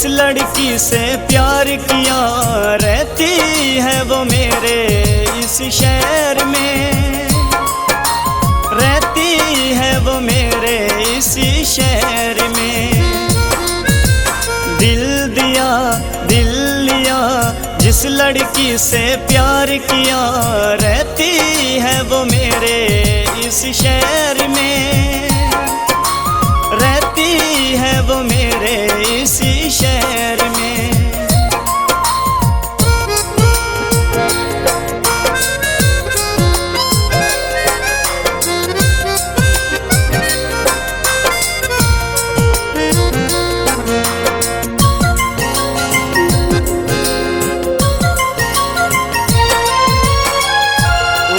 जिस लड़की से प्यार किया रहती है वो मेरे इस शहर में, रहती है वो मेरे इसी शहर में। दिल दिया दिल लिया जिस लड़की से प्यार किया रहती है वो मेरे इस शहर में, रहती है वो मेरे इसी शहर में।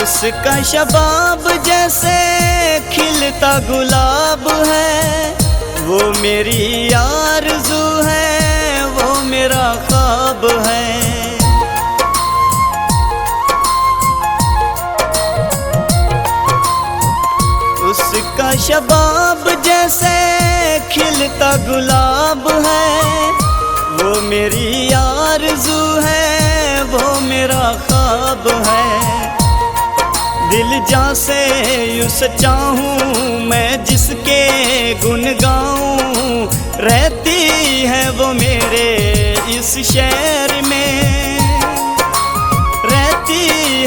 उसका शबाब जैसे खिलता गुलाब है, वो मेरी आरज़ू है, वो मेरा ख्वाब है। उसका शबाब जैसे खिलता गुलाब है, वो मेरी आरज़ू है, वो मेरा ख्वाब है। दिल जान से उस चाहूं मैं जिसके गुन गाऊं, रहती है वो मेरे इस शहर में, रहती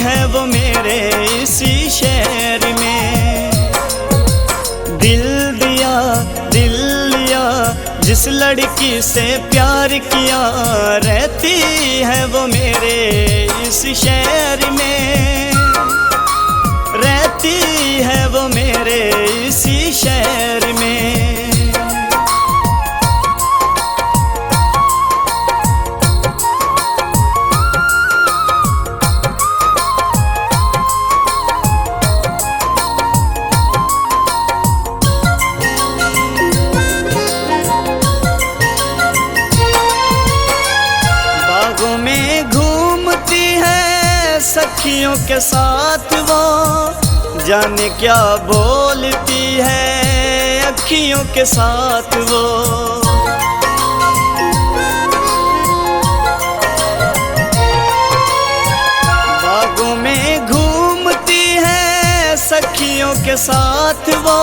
है वो मेरे इसी शहर में। दिल दिया दिल लिया जिस लड़की से प्यार किया रहती है वो मेरे इस शहर में, रहती है वो मेरे इसी शहर में। बागों में घूमती है सखियों के साथ वो, जाने क्या बोलती है अखियों के साथ वो। बागों में घूमती है सखियों के साथ वो,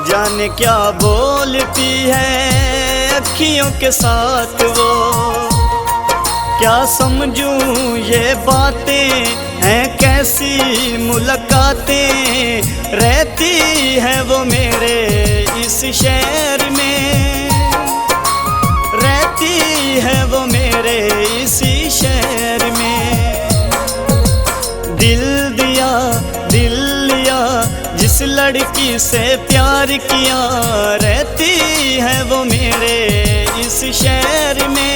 जाने क्या बोलती है अखियों के साथ वो। क्या समझूं ये बातें हैं कैसी मुलाकातें, रहती है वो मेरे इस शहर में, रहती है वो मेरे इसी शहर में। दिल दिया दिल लिया जिस लड़की से प्यार किया रहती है वो मेरे इस शहर में,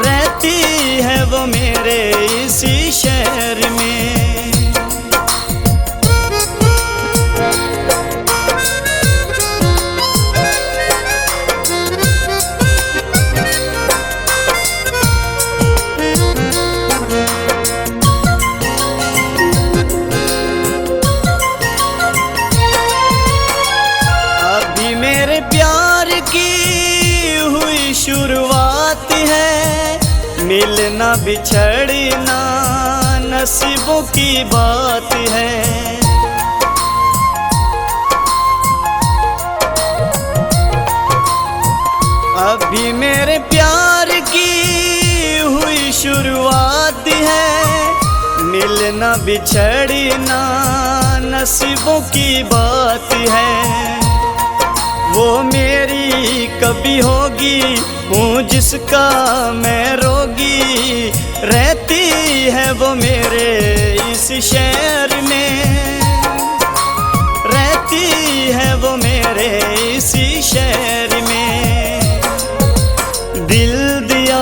रहती है वो मेरे इसी शहर में। अभी मेरे प्यार की हुई शुरुआत है, मिलना बिछड़ना नसीबों की बात है। अभी मेरे प्यार की हुई शुरुआत है, मिलना बिछड़ना नसीबों की बात है। वो मेरी कभी होगी हूँ जिसका मैं रोगी, रहती है वो मेरे इस शहर में, रहती है वो मेरे इसी शहर में। दिल दिया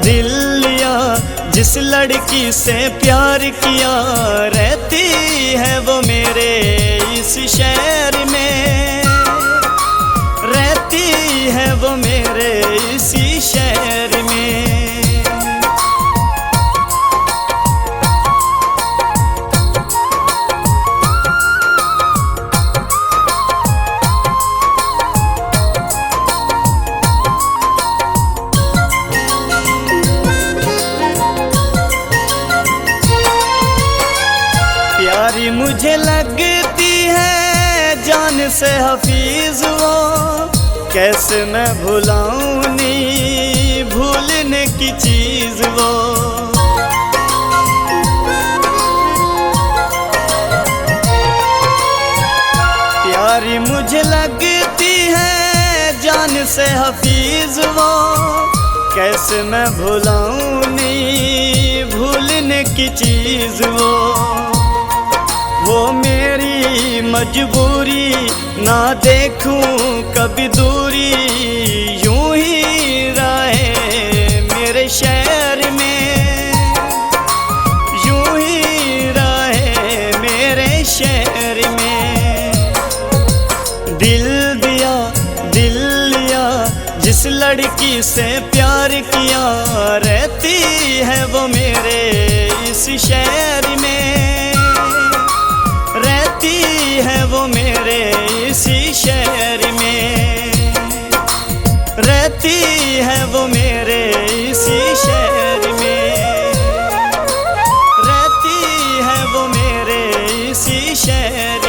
दिल लिया जिस लड़की से प्यार किया रहती है वो मेरे इस शहर में, रहती है वो मेरे इसी शहर में। मुझे लगती है जान से हफीज वो, कैसे मैं भुलाऊं नी भूलने की चीज वो। प्यारी मुझे लगती है जान से हफीज वो, कैसे मैं भुलाऊं नी भूलने की चीज वो मेरी मजबूरी ना देखूं कभी दूरी, यूं ही रहे मेरे शहर में, यूं ही रहे मेरे शहर में। दिल दिया दिल लिया जिस लड़की से प्यार किया, रहती है वो मेरे इस शहर में, रहती है वो मेरे इसी शहर में, रहती है वो मेरे इसी शहर में, रहती है वो मेरे इसी शहर